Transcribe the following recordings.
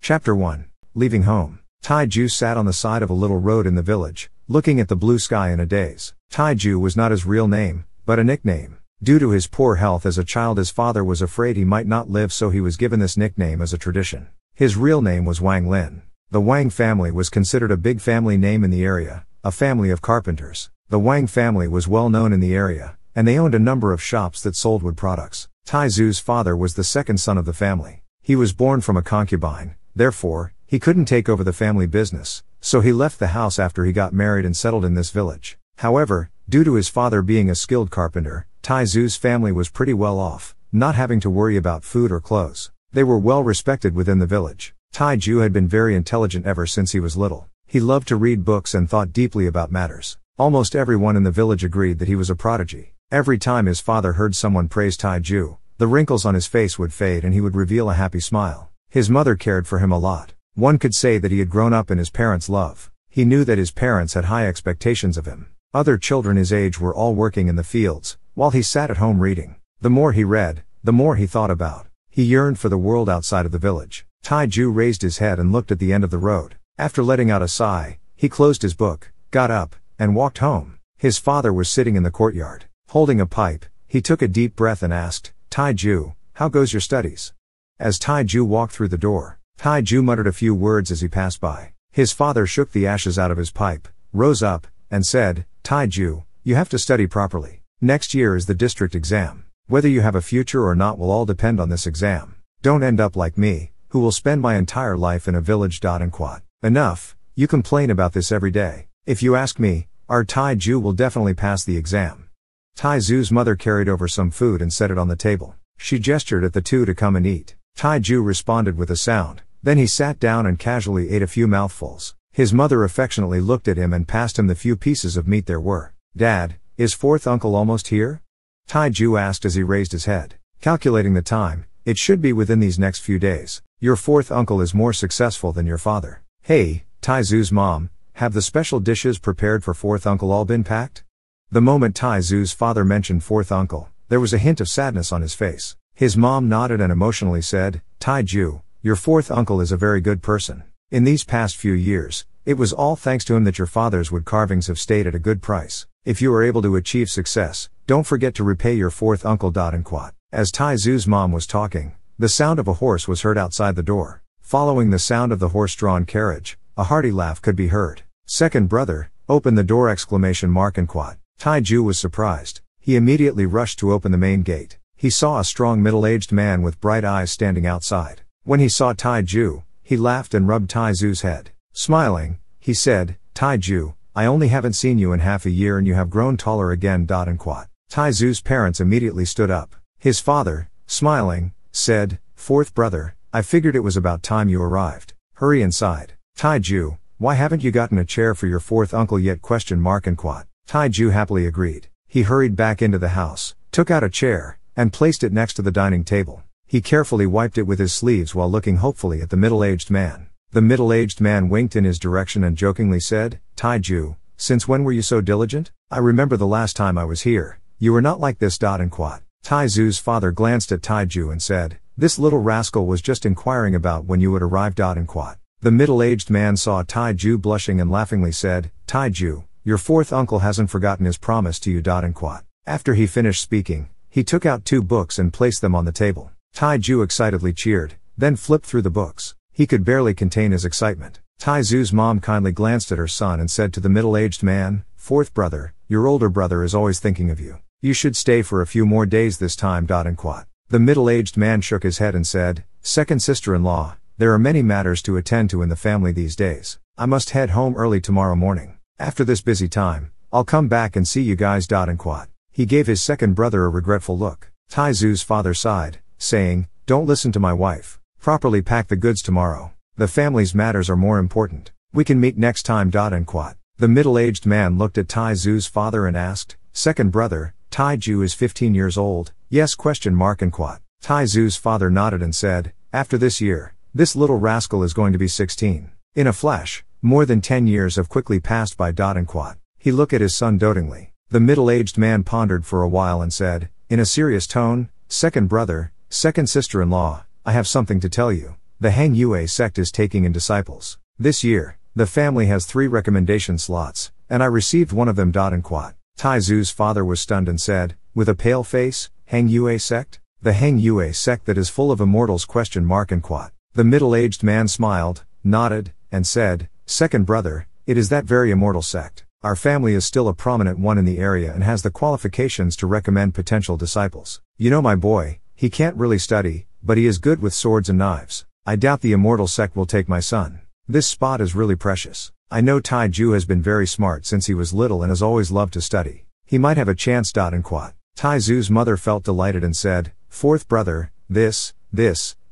Chapter 1. Leaving home. Taiju sat on the side of a little road in the village, looking at the blue sky in a daze. Taiju was not his real name, but a nickname. Due to his poor health as a child, his father was afraid he might not live, so he was given this nickname as a tradition. His real name was Wang Lin. The Wang family was considered a big family name in the area, a family of carpenters. The Wang family was well known in the area, and they owned a number of shops that sold wood products. Taizu's father was the second son of the family. He was born from a concubine, therefore, he couldn't take over the family business, so he left the house after he got married and settled in this village. However, due to his father being a skilled carpenter, Taizu's family was pretty well off, not having to worry about food or clothes. They were well respected within the village. Taiju had been very intelligent ever since he was little. He loved to read books and thought deeply about matters. Almost everyone in the village agreed that he was a prodigy. Every time his father heard someone praise Taiju, the wrinkles on his face would fade and he would reveal a happy smile. His mother cared for him a lot. One could say that he had grown up in his parents' love. He knew that his parents had high expectations of him. Other children his age were all working in the fields, while he sat at home reading. The more he read, the more he thought about. He yearned for the world outside of the village. Taiju raised his head and looked at the end of the road. After letting out a sigh, he closed his book, got up, and walked home. His father was sitting in the courtyard. Holding a pipe, he took a deep breath and asked, "Taiju, how goes your studies?" As Taiju walked through the door, Taiju muttered a few words as he passed by. His father shook the ashes out of his pipe, rose up, and said, "Taiju, you have to study properly. Next year is the district exam. Whether you have a future or not will all depend on this exam. Don't end up like me, who will spend my entire life in a village. And quad. Enough, you complain about this every day. If you ask me, our Taiju will definitely pass the exam." Taizu's mother carried over some food and set it on the table. She gestured at the two to come and eat. Taiju responded with a sound. Then he sat down and casually ate a few mouthfuls. His mother affectionately looked at him and passed him the few pieces of meat there were. "Dad, is fourth uncle almost here?" Taiju asked as he raised his head. Calculating the time, it should be within these next few days. Your fourth uncle is more successful than your father. Hey, Taizu's mom, have the special dishes prepared for fourth uncle all been packed? The moment Taizu's father mentioned fourth uncle, there was a hint of sadness on his face. His mom nodded and emotionally said, "Taiju, your fourth uncle is a very good person. In these past few years, it was all thanks to him that your father's wood carvings have stayed at a good price. If you are able to achieve success, don't forget to repay your fourth uncle. And quad." As Taizu's mom was talking, the sound of a horse was heard outside the door. Following the sound of the horse-drawn carriage, a hearty laugh could be heard. "Second brother, open the door!" And quad. Taiju was surprised. He immediately rushed to open the main gate. He saw a strong middle-aged man with bright eyes standing outside. When he saw Taiju, he laughed and rubbed Taizu's head. Smiling, he said, "Taiju, I only haven't seen you in half a year and you have grown taller again." And quad. Taizu's parents immediately stood up. His father, smiling, said, "Fourth brother, I figured it was about time you arrived. Hurry inside." "Taiju, why haven't you gotten a chair for your fourth uncle yet?" And quad. Taiju happily agreed. He hurried back into the house, took out a chair, and placed it next to the dining table. He carefully wiped it with his sleeves while looking hopefully at the middle-aged man. The middle-aged man winked in his direction and jokingly said, "Taiju, since when were you so diligent? I remember the last time I was here, you were not like this." And quad. Taizu's father glanced at Taiju and said, "This little rascal was just inquiring about when you had arrived." And quad. The middle-aged man saw Taiju blushing and laughingly said, "Taiju, your fourth uncle hasn't forgotten his promise to you." And quad. After he finished speaking, he took out 2 books and placed them on the table. Taiju excitedly cheered, then flipped through the books. He could barely contain his excitement. Taizu's mom kindly glanced at her son and said to the middle-aged man, "Fourth brother, your older brother is always thinking of you. You should stay for a few more days this time." And quad. The middle-aged man shook his head and said, "Second sister-in-law, there are many matters to attend to in the family these days. I must head home early tomorrow morning. After this busy time, I'll come back and see you guys." And quad. He gave his second brother a regretful look. Taizu's father sighed, saying, "Don't listen to my wife. Properly pack the goods tomorrow. The family's matters are more important. We can meet next time." And quad. The middle-aged man looked at Taizu's father and asked, "Second brother, Taiju is 15 years old, yes?" And quad. Taizu's father nodded and said, "After this year, this little rascal is going to be 16. In a flash, more than 10 years have quickly passed by." And quad. He looked at his son dotingly. The middle-aged man pondered for a while and said, in a serious tone, "Second brother, second sister-in-law, I have something to tell you. The Hang Yue sect is taking in disciples. This year, the family has 3 recommendation slots, and I received one of them. Tai Zu's father was stunned and said, with a pale face, Hang Yue sect? The Hang Yue sect that is full of immortals? The middle-aged man smiled, nodded, and said, second brother, it is that very immortal sect. Our family is still a prominent one in the area and has the qualifications to recommend potential disciples. You know my boy, he can't really study, but he is good with swords and knives. I doubt the immortal sect will take my son. This spot is really precious. I know Tai Ju has been very smart since he was little and has always loved to study. He might have a chance. Tai Zu's mother felt delighted and said, fourth brother, this,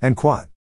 and .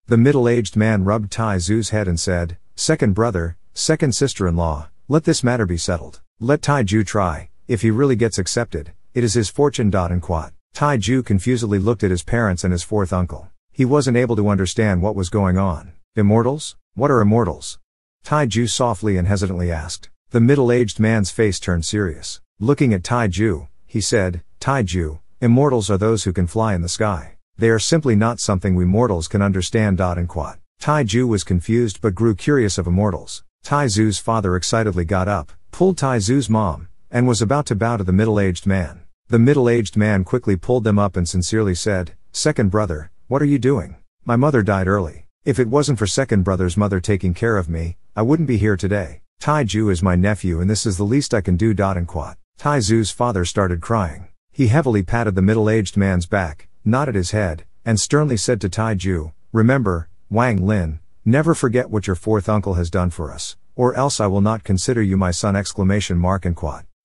The middle-aged man rubbed Tai Zu's head and said, second brother, second sister-in-law, let this matter be settled. Let Tai Ju try, if he really gets accepted, it is his fortune. Tai Ju confusedly looked at his parents and his fourth uncle. He wasn't able to understand what was going on. Immortals? What are immortals? Tai Ju softly and hesitantly asked. The middle-aged man's face turned serious. Looking at Tai Ju, he said, Tai Ju, immortals are those who can fly in the sky. They are simply not something we mortals can understand. Tai Ju was confused but grew curious of immortals. Tai Zu's father excitedly got up, pulled Tai Zu's mom, and was about to bow to the middle-aged man. The middle-aged man quickly pulled them up and sincerely said, second brother, what are you doing? My mother died early. If it wasn't for second brother's mother taking care of me, I wouldn't be here today. Tai Ju is my nephew and this is the least I can do. Tai Zu's father started crying. He heavily patted the middle-aged man's back, nodded his head, and sternly said to Tai Ju, remember, Wang Lin, never forget what your fourth uncle has done for us, or else I will not consider you my son!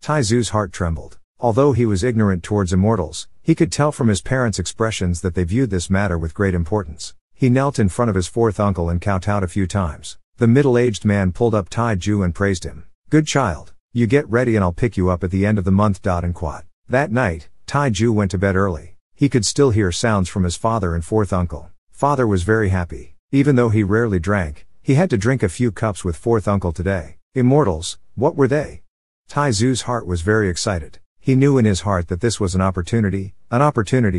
Tai Zu's heart trembled. Although he was ignorant towards immortals, he could tell from his parents' expressions that they viewed this matter with great importance. He knelt in front of his fourth uncle and kowtowed a few times. The middle-aged man pulled up Tai Ju and praised him. Good child. You get ready and I'll pick you up at the end of the month. That night, Tai Ju went to bed early. He could still hear sounds from his father and fourth uncle. Father was very happy. Even though he rarely drank, he had to drink a few cups with fourth uncle today. Immortals, what were they? Tai Zu's heart was very excited. He knew in his heart that this was an opportunity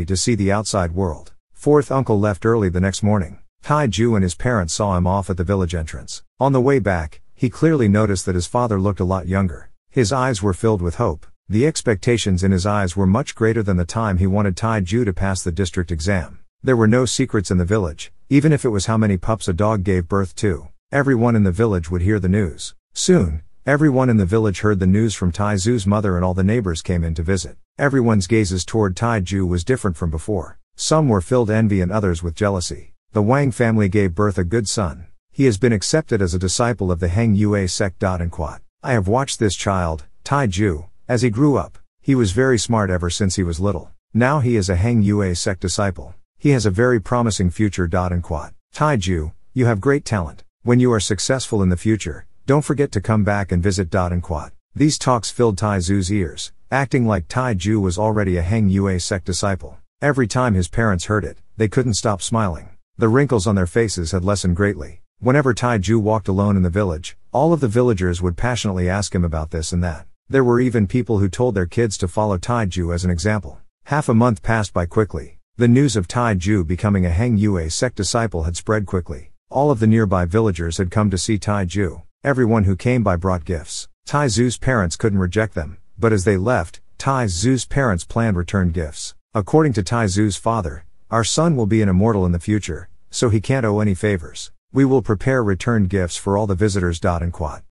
to see the outside world. Fourth uncle left early the next morning. Tai Ju and his parents saw him off at the village entrance. On the way back, he clearly noticed that his father looked a lot younger. His eyes were filled with hope. The expectations in his eyes were much greater than the time he wanted Tai Ju to pass the district exam. There were no secrets in the village, even if it was how many pups a dog gave birth to. Everyone in the village would hear the news. Soon, everyone in the village heard the news from Tai Zu's mother and all the neighbors came in to visit. Everyone's gazes toward Tai Ju was different from before. Some were filled envy and others with jealousy. The Wang family gave birth a good son. He has been accepted as a disciple of the Hang Yue sect. I have watched this child, Tai Ju, as he grew up. He was very smart ever since he was little. Now he is a Hang Yue sect disciple. He has a very promising future. Tai Ju, you have great talent. When you are successful in the future, don't forget to come back and visit. These talks filled Tai Zu's ears, acting like Tai Ju was already a Hang Yue sect disciple. Every time his parents heard it, they couldn't stop smiling. The wrinkles on their faces had lessened greatly. Whenever Tai Ju walked alone in the village, all of the villagers would passionately ask him about this and that. There were even people who told their kids to follow Tai Ju as an example. Half a month passed by quickly. The news of Tai Ju becoming a Hang Yue sect disciple had spread quickly. All of the nearby villagers had come to see Tai Ju. Everyone who came by brought gifts. Tai Zu's parents couldn't reject them, but as they left, Tai Zu's parents planned return gifts. According to Tai Zu's father, our son will be an immortal in the future, so he can't owe any favors. We will prepare returned gifts for all the visitors.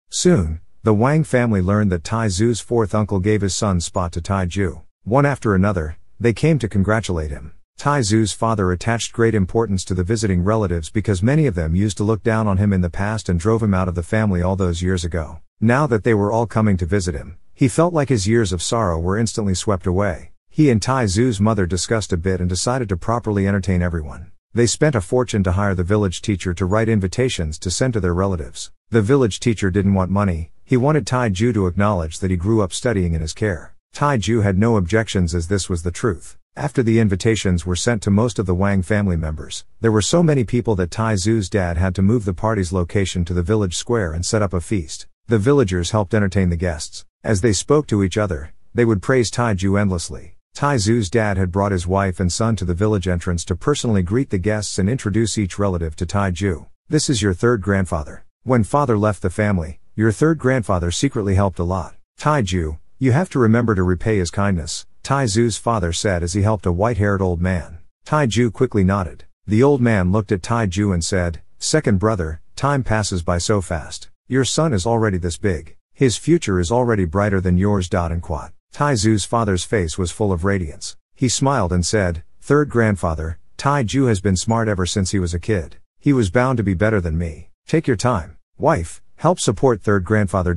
Soon, the Wang family learned that Tai Zu's fourth uncle gave his son's spot to Tai Ju. One after another, they came to congratulate him. Tai Zu's father attached great importance to the visiting relatives because many of them used to look down on him in the past and drove him out of the family all those years ago. Now that they were all coming to visit him, he felt like his years of sorrow were instantly swept away. He and Tai Zu's mother discussed a bit and decided to properly entertain everyone. They spent a fortune to hire the village teacher to write invitations to send to their relatives. The village teacher didn't want money, he wanted Tai Ju to acknowledge that he grew up studying in his care. Tai Ju had no objections as this was the truth. After the invitations were sent to most of the Wang family members, there were so many people that Tai Zu's dad had to move the party's location to the village square and set up a feast. The villagers helped entertain the guests. As they spoke to each other, they would praise Tai Ju endlessly. Tai Zu's dad had brought his wife and son to the village entrance to personally greet the guests and introduce each relative to Tai Ju. This is your third grandfather. When father left the family, your third grandfather secretly helped a lot. Tai Ju, you have to remember to repay his kindness, Tai Zu's father said as he helped a white-haired old man. Tai Ju quickly nodded. The old man looked at Tai Ju and said, "Second brother, time passes by so fast. Your son is already this big. His future is already brighter than yours." Tai Zu's father's face was full of radiance. He smiled and said, "Third grandfather, Tai Ju has been smart ever since he was a kid. He was bound to be better than me. Take your time. Wife, help support third grandfather."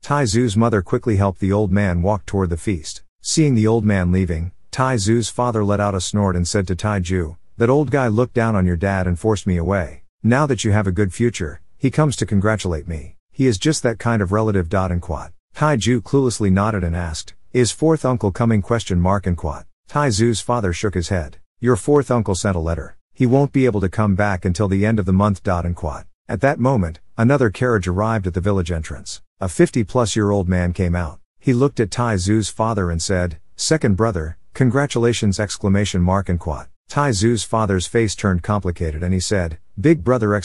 Tai Zu's mother quickly helped the old man walk toward the feast. Seeing the old man leaving, Tai Zu's father let out a snort and said to Tai Ju, "That old guy looked down on your dad and forced me away. Now that you have a good future, he comes to congratulate me. He is just that kind of relative." Tai Ju cluelessly nodded and asked, "Is fourth uncle coming?" Tai Zu's father shook his head. "Your fourth uncle sent a letter. He won't be able to come back until the end of the month." At that moment, another carriage arrived at the village entrance. A 50-plus-year-old man came out. He looked at Tai Zu's father and said, "Second brother, congratulations!" Tai Zu's father's face turned complicated and he said, "Big brother!"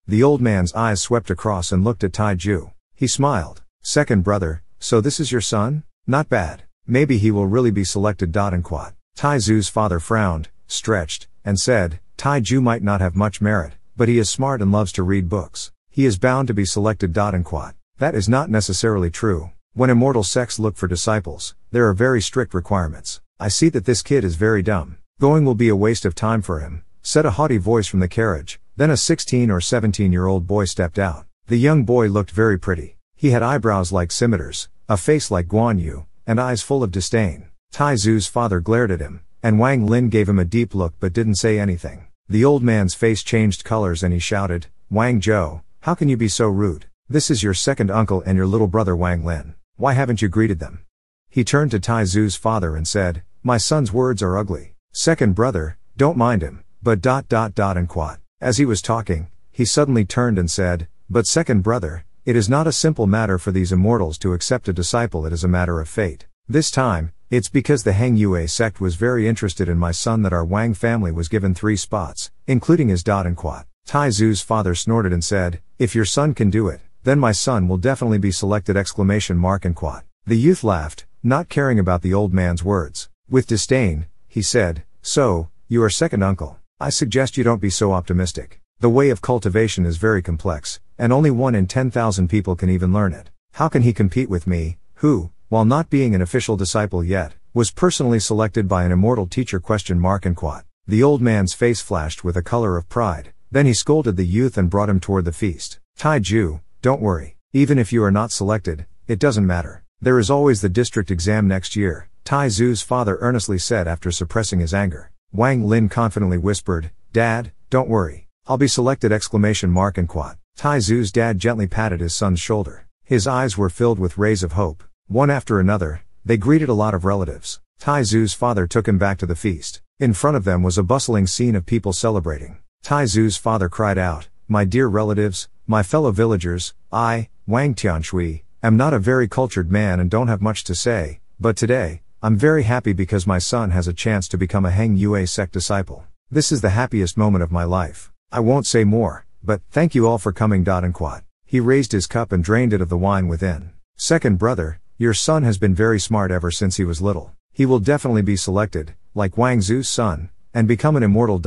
The old man's eyes swept across and looked at Tai Ju. He smiled. "Second brother, so this is your son? Not bad. Maybe he will really be selected." Tai Zu's father frowned, stretched, and said, "Tai Ju might not have much merit, but he is smart and loves to read books. He is bound to be selected." That is not necessarily true. When immortal sects look for disciples, there are very strict requirements. "I see that this kid is very dumb. Going will be a waste of time for him," said a haughty voice from the carriage. Then a 16 or 17-year-old boy stepped out. The young boy looked very pretty. He had eyebrows like scimitars, a face like Guan Yu, and eyes full of disdain. Tai Zu's father glared at him, and Wang Lin gave him a deep look but didn't say anything. The old man's face changed colors and he shouted, "Wang Zhou, how can you be so rude? This is your second uncle and your little brother Wang Lin. Why haven't you greeted them?" He turned to Tai Zu's father and said, "My son's words are ugly. Second brother, don't mind him, but ... As he was talking, he suddenly turned and said, "But second brother, it is not a simple matter for these immortals to accept a disciple. It is a matter of fate. This time, it's because the xianxia sect was very interested in my son that our Wang family was given 3 spots, including his . Tai Zu's father snorted and said, "If your son can do it, then my son will definitely be selected!" The youth laughed, not caring about the old man's words. With disdain, he said, "So, you are second uncle. I suggest you don't be so optimistic. The way of cultivation is very complex, and only 1 in 10,000 people can even learn it. How can he compete with me, who, while not being an official disciple yet, was personally selected by an immortal teacher?" The old man's face flashed with a color of pride. Then he scolded the youth and brought him toward the feast. "Tai Ju, don't worry. Even if you are not selected, it doesn't matter. There is always the district exam next year," Tai Zu's father earnestly said after suppressing his anger. Wang Lin confidently whispered, "Dad, don't worry. I'll be selected!" Tai Zu's dad gently patted his son's shoulder. His eyes were filled with rays of hope. One after another, they greeted a lot of relatives. Tai Zu's father took him back to the feast. In front of them was a bustling scene of people celebrating. Tai Zu's father cried out, "My dear relatives, my fellow villagers, I, Wang Tianshui, am not a very cultured man and don't have much to say, but today, I'm very happy because my son has a chance to become a xianxia sect disciple. This is the happiest moment of my life. I won't say more, but thank you all for coming." He raised his cup and drained it of the wine within. "Second brother, your son has been very smart ever since he was little. He will definitely be selected, like Wang Zu's son, and become an immortal."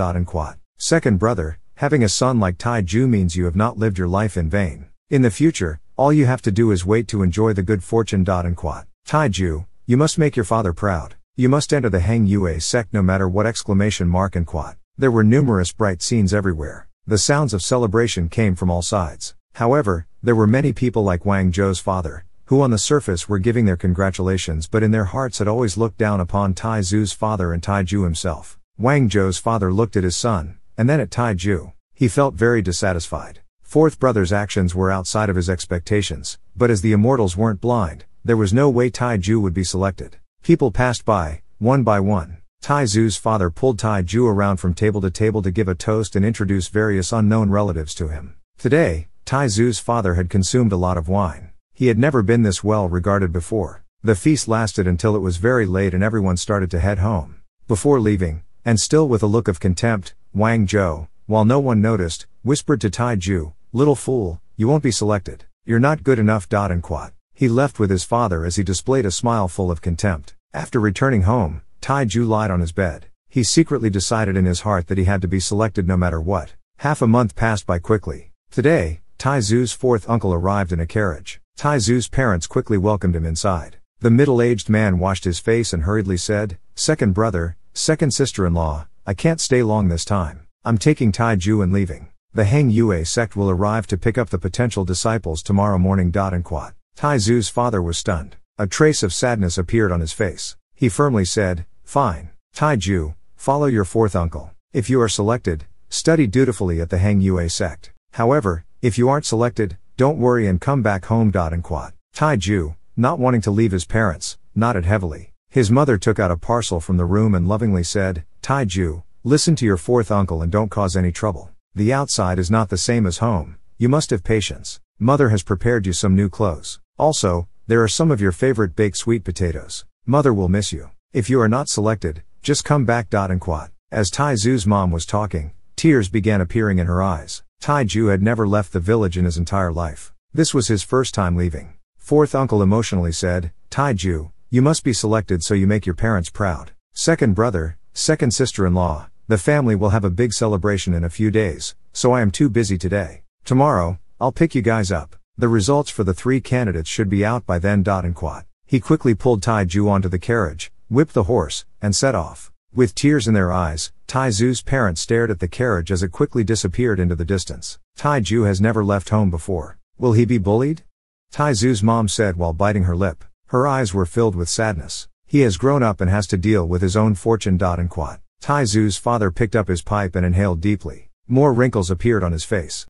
Second brother, having a son like Tai Ju means you have not lived your life in vain. In the future, all you have to do is wait to enjoy the good fortune. Tai Ju, you must make your father proud. You must enter the xianxia sect no matter what! There were numerous bright scenes everywhere. The sounds of celebration came from all sides. However, there were many people like Wang Zhou's father, who on the surface were giving their congratulations but in their hearts had always looked down upon Tai Zu's father and Tai Ju himself. Wang Zhou's father looked at his son, and then at Tai Ju. He felt very dissatisfied. Fourth brother's actions were outside of his expectations, but as the immortals weren't blind, there was no way Tai Ju would be selected. People passed by, one by one. Tai Zu's father pulled Tai Ju around from table to table to give a toast and introduce various unknown relatives to him. Today, Tai Zu's father had consumed a lot of wine. He had never been this well regarded before. The feast lasted until it was very late and everyone started to head home. Before leaving, and still with a look of contempt, Wang Zhou, while no one noticed, whispered to Taiju, "Little fool, you won't be selected. You're not good enough." And quote. He left with his father as he displayed a smile full of contempt. After returning home, Taiju lied on his bed. He secretly decided in his heart that he had to be selected no matter what. Half a month passed by quickly. Today, Taizu's fourth uncle arrived in a carriage. Taizu's parents quickly welcomed him inside. The middle-aged man washed his face and hurriedly said, "Second brother, second sister-in-law, I can't stay long this time. I'm taking Taiju and leaving. The Heng Yue sect will arrive to pick up the potential disciples tomorrow morning." And quote. Taizu's father was stunned. A trace of sadness appeared on his face. He firmly said, "Fine. Taiju, follow your fourth uncle. If you are selected, study dutifully at the Heng Yue sect. However, if you aren't selected, don't worry and come back home." And quote. Taiju, not wanting to leave his parents, nodded heavily. His mother took out a parcel from the room and lovingly said, "Taiju, listen to your fourth uncle and don't cause any trouble. The outside is not the same as home. You must have patience. Mother has prepared you some new clothes. Also, there are some of your favorite baked sweet potatoes. Mother will miss you. If you are not selected, just come back." And quote. As Taizu's mom was talking, tears began appearing in her eyes. Taiju had never left the village in his entire life. This was his first time leaving. Fourth uncle emotionally said, "Taiju, you must be selected so you make your parents proud. Second brother, second sister-in-law, the family will have a big celebration in a few days, so I am too busy today. Tomorrow, I'll pick you guys up. The results for the 3 candidates should be out by then." And quote. He quickly pulled Taiju onto the carriage, whipped the horse, and set off. With tears in their eyes, Taizu's parents stared at the carriage as it quickly disappeared into the distance. Taiju has never left home before. Will he be bullied? Taizu's mom said while biting her lip. Her eyes were filled with sadness. He has grown up and has to deal with his own fortune. And quote. Taizu's father picked up his pipe and inhaled deeply. More wrinkles appeared on his face.